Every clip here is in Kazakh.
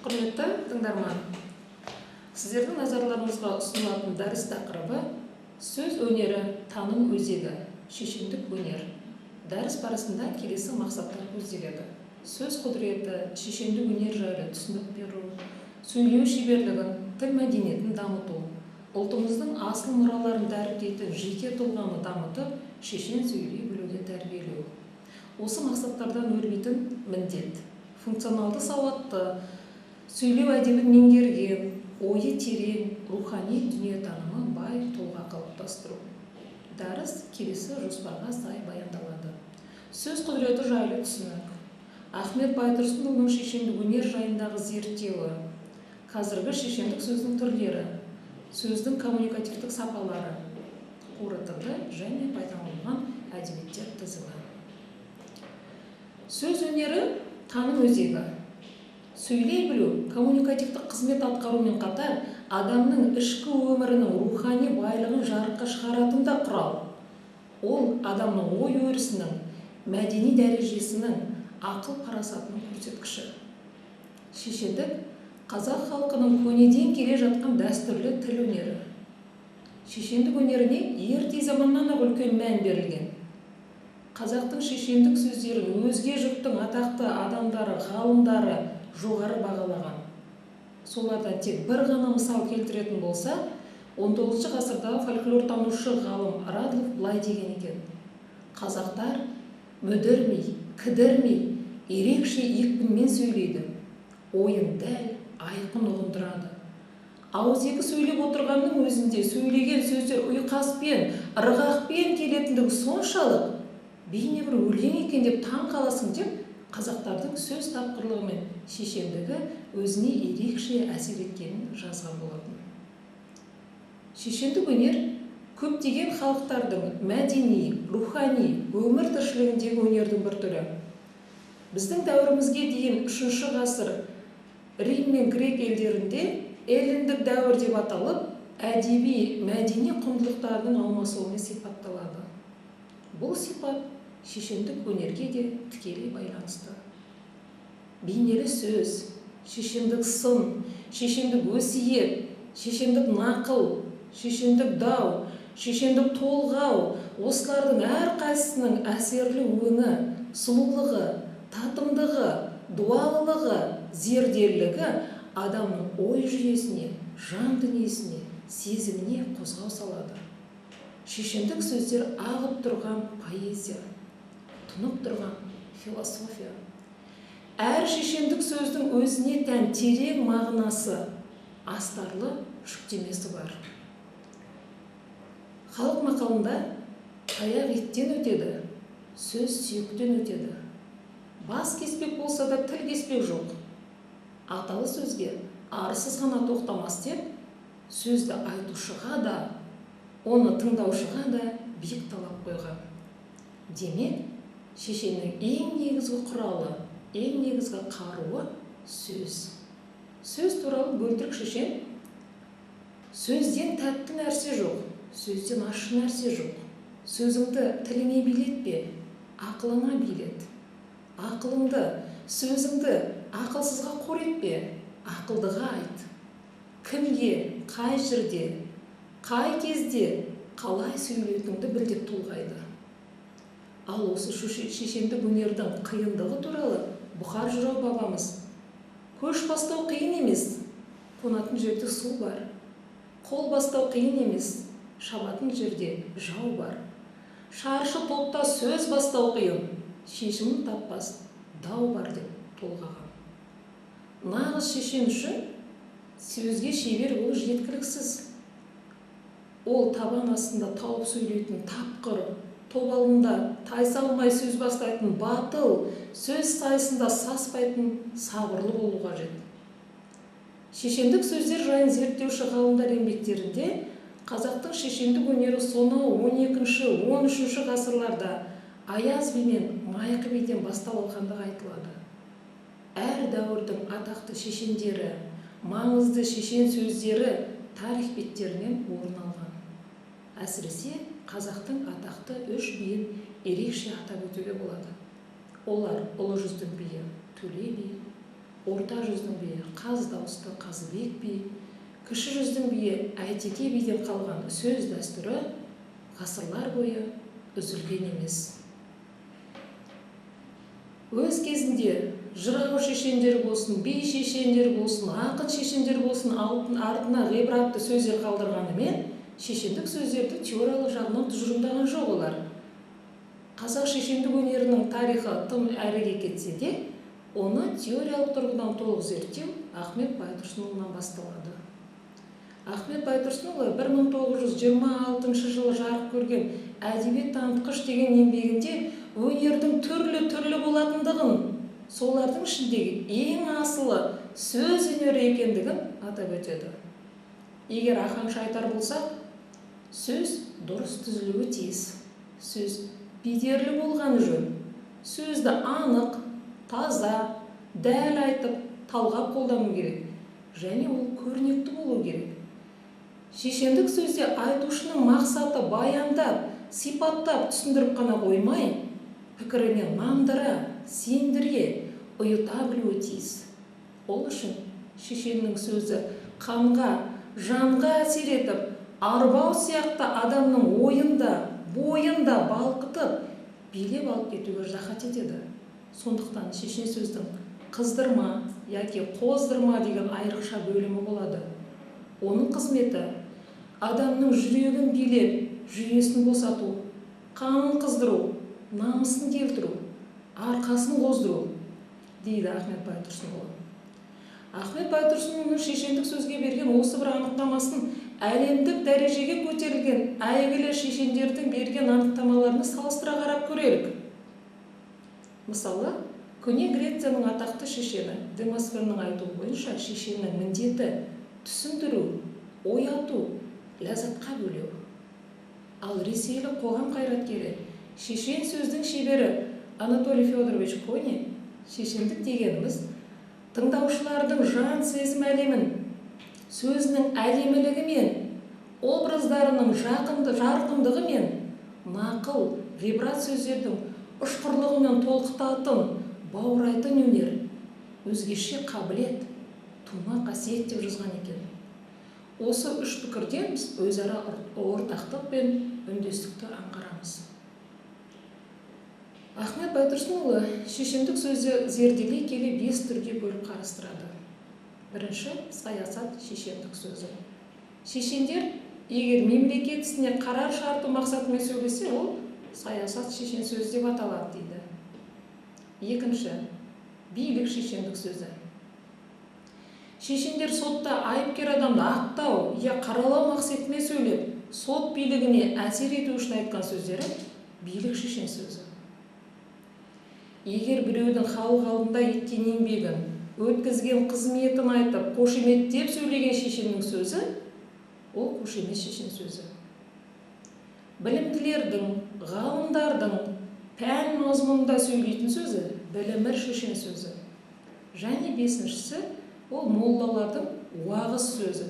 Құрметті тыңдарман, сіздердің назарларыңызға ұсынылатын дәріс тақырыбы сөз өнері, таным өзегі, шешендік өнер. Дәріс барысында келесі мақсаттар көзделеді: сөз құдіреті, шешендік өнер жайлы түсінік беру, сөйлеу шеберлігін, тіл мәдениетін дамыту, ұлтымыздың асыл мұраларын дәріптейтін жеке тұлғаны дамытып, шешен сөйлей білуге тәрбиелеу. Осы мақсаттардан өрбитін міндет: функционалды сауатты, сөйлеу әдебін меңгерген, ойы терең, рухани дүниетанымы бай тұлға қалыптастыру. Дәріс келесі жоспарға сай баяндалады. Сөз құдіреті жайлы түсінік, Ахмет Байтұрсынұлының шешендік өнер жайындағы зерттеуі, қазіргі шешендік сөздің түрлері, сөздің коммуникативтік сапалары, қорытынды және пайдаланылған әдебиеттер тізімі. Сөз өнері, таным өзегі. Сөйлей білу, коммуникативтік қызмет атқарумен қатар, адамның ішкі өмірінің рухани байлығын жарыққа шығаратын да құрал. Ол адамның ой өрісінің, мәдени дәрежесінің, ақыл парасатының көрсеткіші. Шешендік қазақ халқының көнеден келе жатқан дәстүрлі тіл өнері. Шешендік өнеріне ерте заманнан ақ үлкен мән берілген. Қазақтың шешендік сөздерін өзге жұрттың атақты адамдары, ғалымдары жоғары бағалаған. Солардан тек бір ғана мысал келтіретін болса, 19 ғасырдағы фольклортанушы ғалым Радлов былай деген екен: қазақтар мүдірмей, кідірмей, ерекше екпінмен сөйлейді, ойын дәл, айқын ұғындырады. Ауызекі сөйлеп отырғанның өзінде сөйлеген сөздер ұйқаспен, ырғақпен келетіндігі соншалық, бейне бір өлең екен деп таң қаласың деп, қазақтардың сөз тапқырлығы мен шешендігі өзіне ерекше әсер еткенін жазған болатын. Шешендік өнер көптеген халықтардың мәдени, рухани, өмір тіршілігіндегі өнердің бір түрі. Біздің дәуірімізге дейін 3 ғасыр Рим мен Грек елдерінде эллиндік дәуір деп аталып, әдеби, мәдени құндылықтардың алмасуымен сипатталады. Бұл сипат шешендік өнерге де тікелей байланысты. Бейнелі сөз, шешендік сын, шешендік өсиет, шешендік нақыл, шешендік дау, шешендік толғау, осылардың әрқайсысының әсерлі өңі, сұлулығы, татымдығы, дуалылығы, зерделілігі адамның ой жүйесіне, жан дүниесіне, сезіміне қозғау салады. Шешендік сөздер ағып тұрған поэзия, тұнып тұрған философия. Әр шешендік сөздің өзіне тән терең мағынасы, астарлы жүктемесі бар. Халық мақалында аяқ еттен өтеді, сөз сүйектен өтеді. Бас кеспек болса да тіл кеспек жоқ. Аталы сөзге арсыз ғана тоқтамас деп, сөзді айтушыға да, оны тыңдаушыға да биік талап қойған. Демек, шешеннің ең негізгі құралы, ең негізгі қаруы сөз. Сөз туралы бөлтірік шешен: сөзден тәтті нәрсе жоқ, сөзден ащы нәрсе жоқ. Сөзіңді тіліңе билетпе, ақылыңа билет. Ақылыңды, сөзіңді ақылсызға қор етпе, ақылдыға айт. Кімге, қай жерде, қай кезде, қалай сөйлейтініңді біл деп толғайды. Ал осы шешендік өнердің қиындығы туралы Бұхар Жырау бабамыз: көш бастау қиын емес, қонатын жерде су бар. Қол бастау қиын емес, шабатын жерде жау бар. Шаршы топта сөз бастау қиын, шешімін таппас дау бар деп толғаған. Нағыз шешен үшін сөзге шебер болу жеткіліксіз. Ол табан астында тауып сөйлейтін тапқыр, топ алдында тайсалмай сөз бастайтын батыл, сөз сайысында саспайтын сабырлы болу қажет. Шешендік сөздер жайын зерттеуші ғалымдар еңбектерінде қазақтың шешендік өнері сонау 12-13 ғасырларда Аяз би мен Майқы биден бастау алғандығы айтылады. Әр дәуірдің атақты шешендері, маңызды шешен сөздері тарих беттерінен орын алған. Әсіресе қазақтың атақты 3 биін ерекше атап өтуге болады. Олар Ұлы жүздің биі Төле би, орта жүздің биі қаз дауысты Қазыбек би, кіші жүздің биі Әйтеке биден қалған сөз дәстүрі ғасырлар бойы үзілген емес. Өз кезінде жырау шешендер болсын, би шешендер болсын, ақын шешендер болсын, артына ғибратты сөздер қалдырғанымен, шешендік сөздерді теориялық жағынан тұжырымдаған жоқ олар. Қазақ шешендік өнерінің тарихы тым әріге кетсе де, оны теориялық тұрғыдан толық зерттеу Ахмет Байтұрсынұлынан басталады. Ахмет Байтұрсынұлы 1926 жылы жарық көрген әдебиет танытқыш деген еңбегінде өнердің түрлі болатындығын, солардың ішіндегі ең асылы сөз өнері екендігін атап өтеді. Егер ақаңша айтар болсақ, сөз дұрыс түзілуі тиіс, сөз бедерлі болғаны жөн, сөзді анық, таза, дәл айтып, талғап қолдану керек, және ол көрнекті болу керек. Шешендік сөзде айтушының мақсаты баяндап, сипаттап, түсіндіріп қана қоймай, пікірімен нандыра, сендіре, ұйыта білуі тиіс. Ол үшін шешеннің сөзі қанға, жанға әсер етіп, арбау сияқты адамның ойында, бойында балқытып, билеп алып кетуге рахат етеді. Сондықтан шешен сөздің қыздырма яки қоздырма деген айрықша бөлімі болады. Оның қызметі адамның жүрегін билеп, жүйесін босату, қанын қыздыру, намысын келтіру, арқасын қоздыру, дейді Ахмет Байтұрсынұлы. Ахмет Байтұрсынұлының шешендік сөзге берген осы бір анықтамасын әлемдік дәрежеге көтерілген әйгілі шешендердің берген анықтамаларını салыстыра қарап көрелік. Мысалы, көне Грецияның атақты шешені Демосфеннің айтуы бойынша шешеннің міндеті түсіндіру, ояту, ләззатқа бөлеу. Ал ресейлік қоғам қайраткері, шешен сөздің шебері Анатолий Федорович Кони, шешендік дегеніміз тыңдаушылардың жан сезім әлемін, сөзінің әдемілігімен, образдарының жарқындығымен, нақыл, ғибрат сөздердің ұшқырлығымен толқытатын, баурайтын өнер, өзгеше қабілет, тума қасиет деп жазған екен. Осы үш пікірден біз өзара ортақтық пен үндестікті аңғарамыз. Ахмет Байтұрсынұлы шешендік сөзді зерделей келе 5 түрге бөліп қарастырады. Бірінші, саясат шешендік сөзі. Шешендер егер мемлекет ісіне қарар шығарту мақсатымен сөйлесе, ол саясат шешен сөзі деп аталады дейді. Екінші, билік шешендік сөзі. Шешендер сотта айыпкер адамды ақтау, қаралау мақсатымен сөйлеп, сот билігіне әсер ету үшін айтқан сөздері билік шешен сөзі. Егер біреудің халық алдында еткен еңбегін, өткізген қызметін айтып, қошеметтеп сөйлеген шешеннің сөзі, ол қошемет шешен сөзі. Білімділердің, ғалымдардың пән мазмұнында сөйлейтін сөзі білімір шешен сөзі. Және бесіншісі, ол моллалардың уағыз сөзі,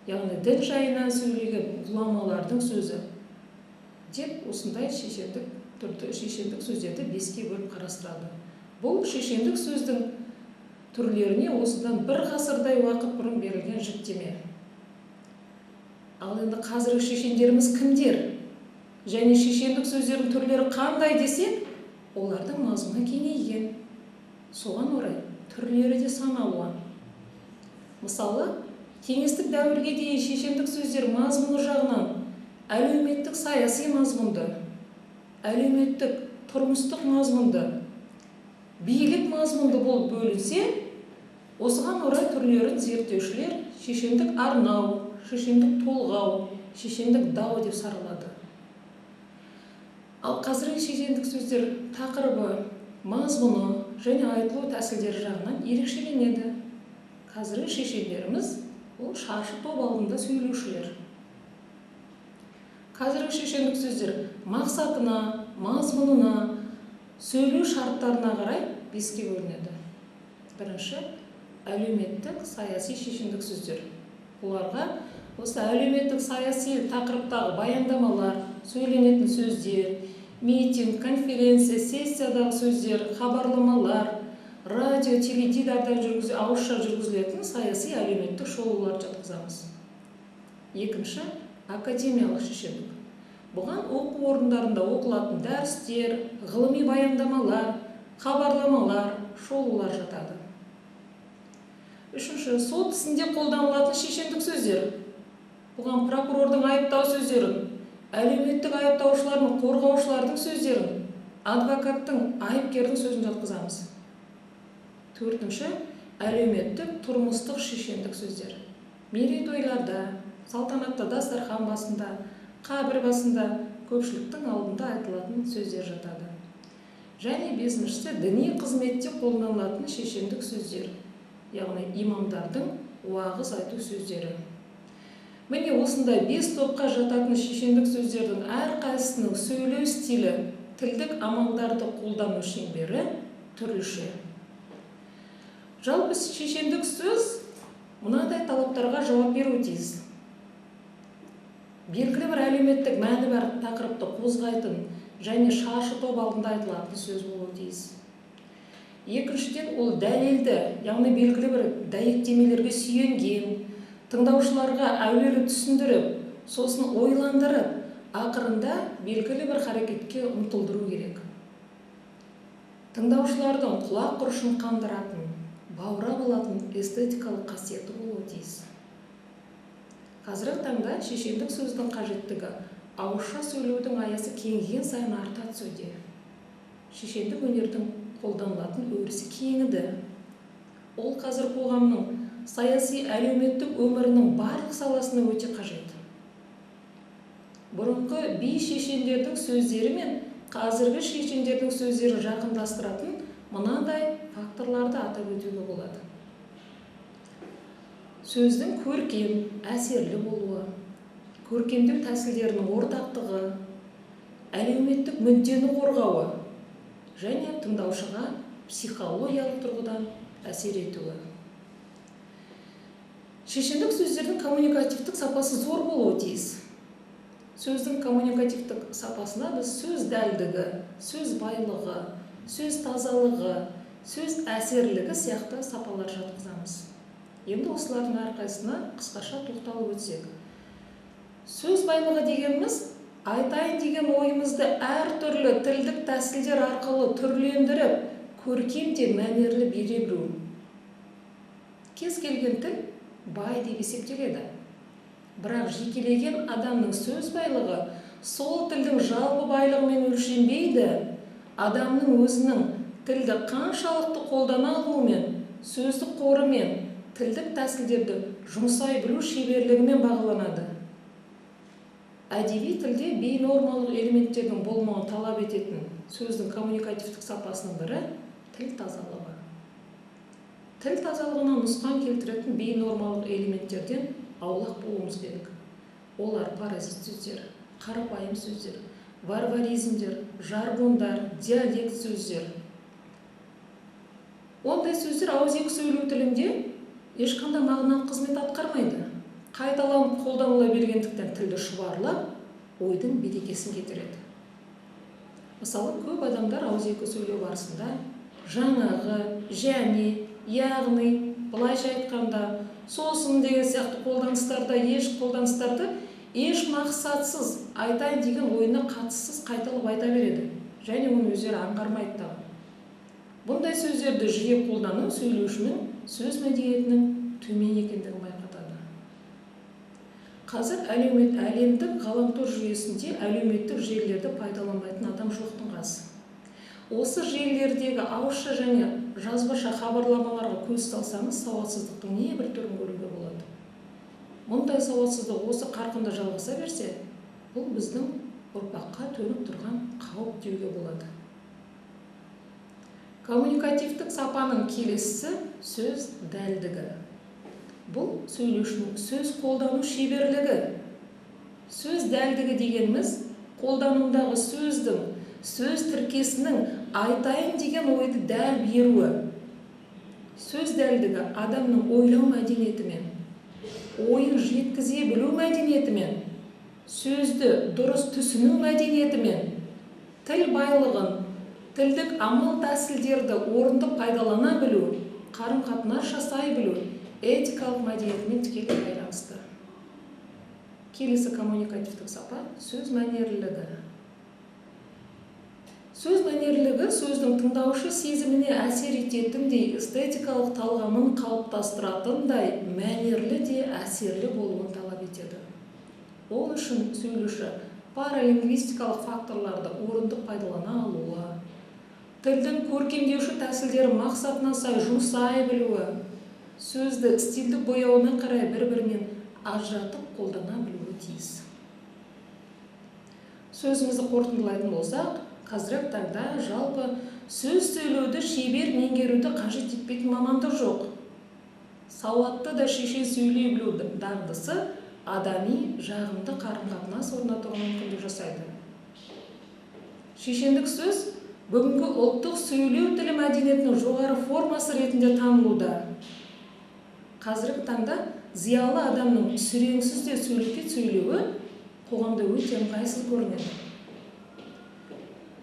яғни дін жайынан сөйлеген ғұламалардың сөзі. Деп осындай шешендік сөздерді 5-ке бөліп қарастырады. Бұл шешендік сөздің түрлеріне осыдан бір ғасырдай уақыт бұрын берілген жіктеме. Ал енді қазіргі шешендеріміз кімдер? Және шешендік сөздердің түрлері қандай десек, олардың мазмұны кеңейген. Соған орай түрлері де сан алуан. Мысалы, кеңестік дәуірге дейін шешендік сөздер мазмұны жағынан әлеуметтік саяси мазмұнды, әлеуметтік тұрмыстық мазмұнды, билік мазмұнды болып бөлінсе, осыған орай түрлерін зерттеушілер шешендік арнау, шешендік толғау, шешендік дау деп саралады. Ал қазіргі шешендік сөздер тақырыбы, мазмұны және айтылу тәсілдері жағынан ерекшеленеді. Қазіргі шешендеріміз ол шаршы топ алдында сөйлеушілер. Қазіргі шешендік сөздер мақсатына, мазмұнына, сөйлеу шарттарына қарай 5-ке бөлінеді. Бірінші, әлеуметтік саяси шешендік сөздер. Оларға осы әлеуметтік саяси тақырыптағы баяндамалар, сөйленетін сөздер, митинг, конференция, сессиядағы сөздер, хабарламалар, радио, теледидарда ауызша жүргізілетін саяси әлеуметтік шолуларды жатқызамыз. Екінші, академиялық шешендік. Бұған оқу орындарында оқылатын дәрістер, ғылыми баяндамалар, хабарламалар, шолулар жатады. Үшінші, сот ісінде қолданылатын шешендік сөздер. Бұған прокурордың айыптау сөздерін, әлеуметтік айыптаушылардың, қорғаушылардың сөздерін, адвокаттың, айыпкердің сөзін жатқызамыз. Төртінші, әлеуметтік, тұрмыстық шешендік сөздер. Мерейтойларда, салтанатты дастархан басында, қабір басында, көпшіліктің алдында айтылатын сөздер жатады. Және бесіншісі, діни қызметте қолданылатын шешендік сөздер, яғни имамдардың уағыз айту сөздері. Міне осындай 5 топқа жататын шешендік сөздердің әрқайсысының сөйлеу стилі, тілдік амалдарды қолдану шеңбері түрліше. Жалпы шешендік сөз мынадай талаптарға жауап беруі тиіс. Белгілі бір әлеуметтік мәні бар тақырыпты қозғайтын және шаршы топ алдында айтылатын сөз болуы тиіс. Екіншіден, ол дәлелді, яғни белгілі бір дәйектемелерге сүйенген, тыңдаушыларға әуелі түсіндіріп, сосын ойландырып, ақырында белгілі бір харекетке ұмтылдыру керек. Тыңдаушылардың құлақ құрышын қандыратын, баурап алатын эстетикалық қасиеті болуы тиіс. Қазіргі таңда шешендік сөздің қажеттігі ауызша сөйлеудің аясы кеңейген сайын арта түсуде. Шешендік өнердің қолданылатын өрісі кеңіді. Ол қазір қоғамның саяси әлеуметтік өмірінің барлық саласына өте қажет. Бұрынғы би шешендердің сөздері мен қазіргі шешендердің сөздері жақындастыратын мынандай факторларды атап өтуге болады. Сөздің көркем, әсерлі болуы, көркемдеу тәсілдерінің ортақтығы, әлеуметтік мүддені қорғауы және тыңдаушыға психологиялық тұрғыдан әсер етуі. Шешендік сөздердің коммуникативтік сапасы зор болуы тиіс. Сөздің коммуникативтік сапасына біз сөз дәлдігі, сөз байлығы, сөз тазалығы, сөз әсерлігі сияқты сапалар жатқызамыз. Енді осылардың әрқайсына қысқаша тоқталып өтсек. Сөз байлығы дегеніміз, айтайын деген ойымызды әртүрлі тілдік тәсілдер арқылы түрлендіріп, көркем де мәнерлі бере білу. Кез келген тіл бай деп есептеледі. Бірақ жекелеген адамның сөз байлығы сол тілдің жалпы байлығымен өлшенбейді. Адамның өзінің тілді қаншалықты қолдана алуымен, сөздік қорымен, тілдік тәсілдерді жұмсай білу шеберлігімен бағаланады. Әдеби тілде бейнормалық элементтердің болмауын талап ететін сөздің коммуникативтік сапасының бірі тіл тазалығы. Тіл тазалығына нұсқан келтіретін бейнормалық элементтерден аулақ болуымыз керек. Олар паразит сөздер, қарапайым сөздер, варваризмдер, жаргондар, диалект сөздер. Ондай сөздер ауызекі сөйлеу тілінде ешқандай мағыналық қызмет атқармайды. Қайталанып қолданыла бергендіктен тілді шұбарлап, ойдың берекесін кетіреді. Мысалы, көп адамдар ауызекі сөйлеу барысында жаңағы, және, яғни, былайша айтқанда, сосын деген сияқты қолданыстарды еш мақсатсыз айтайын деген ойына қатыссыз қайталап айта береді. Және оны өздері аңғармайды. Бұндай сөздерді жиі қолдану сөйлеушінің сөз мәдениетінің төмен екендігін байқатады. Қазір әлемдік ғаламтор жүйесінде әлеуметтік желілерді пайдаланбайтын адам жоқтың қасы. Осы желілердегі ауызша және жазбаша хабарламаларға көз салсаңыз, сауатсыздықтың небір түрін көруге болады. Мұндай сауатсыздық осы қарқында жалғаса берсе, бұл біздің ұрпаққа төніп тұрған қауіп деуге болады. Коммуникативтік сапаның келесісі сөз дәлдігі. Бұл сөйлеушінің сөз қолдану шеберлігі. Сөз дәлдігі дегеніміз қолданудағы сөздің, сөз тіркесінің айтайын деген ойды дәл беруі. Сөз дәлдігі адамның ойлау мәдениетімен, ойын жеткізе білу мәдениетімен, сөзді дұрыс түсіну мәдениетімен, тіл байлығын, тілдік амал тәсілдерді орынды пайдалана білу, қарым-қатынас жасай білу этикалық мәдениетімен тікелей байланысты. Келесі коммуникативтік сапа сөз мәнерлілігі. Сөз мәнерлілігі сөздің тыңдаушы сезіміне әсер ететіндей, эстетикалық талғамын қалыптастыратындай мәнерлі де әсерлі болуын талап етеді. Ол үшін сөйлеуші паралингвистикалық факторларды орынды пайдалана алуы, тілдің көркемдеуші тәсілдері мақсатына сай жұмсай білуі, сөзді стильдік бояуына қарай бір-бірінен ажыратып қолдана білуі тиіс. Сөзімізді қорытындылайтын болсақ, қазіргі таңда жалпы сөз сөйлеуді шебер меңгеруді қажет етпейтін мамандық жоқ. Сауатты да шеше сөйлей білу дағдысы адами жағымды қарым-қатынас орнатуға мүмкіндік жасайды. Шешендік сөз бүгінгі ұлттық сөйлеу тілі мәдениетінің жоғары формасы ретінде танылуда. Қазіргі таңда зиялы адамның сүреңсіз де сөйлеуі қоғамда өте ыңғайсыз көрінеді.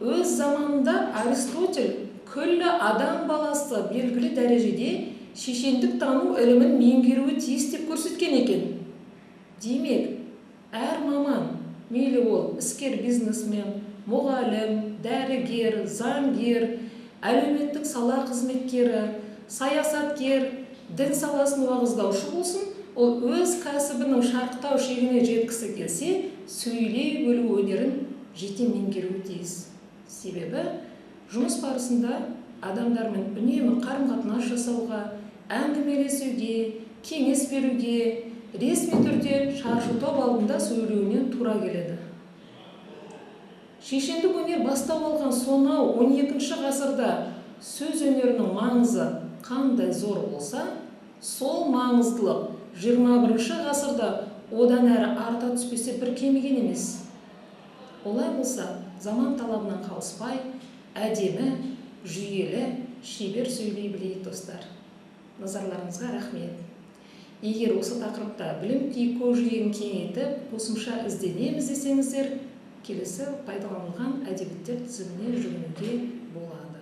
Өз заманында Аристотель күллі адам баласы белгілі дәрежеде шешендік тану ілімін меңгеруі тиіс деп көрсеткен екен. Демек, әр маман, мейлі ол іскер бизнесмен, мұғалім, дәрігер, заңгер, әлеуметтік сала қызметкері, саясаткер, дін саласын уағыздаушы болсын, ол өз кәсібінің шарықтау шегіне жеткісі келсе, сөйлей білу өнерін жете меңгеруі тиіс. Себебі, жұмыс барысында адамдармен үнемі қарым-қатынас жасауға, әңгімелесуге, кеңес беруге, ресми түрде шаршы топ алдында сөйлеуінен тура келеді. Шешендік өнер бастау алған сонау 12-ші ғасырда сөз өнерінің маңызы қандай зор болса, сол маңыздылық 21-ші ғасырда одан әрі арта түспесе бір кеміген емес. Олай болса, заман талабынан қалыспай, әдемі, жүйелі, шебер сөйлей білейік достар. Назарларыңызға рахмет. Егер осы тақырыпта білім көкжиегін кеңейтіп, қосымша ізденеміз десеңіздер, келесі пайдаланылған әдебиеттер тізіміне жүгінуге болады.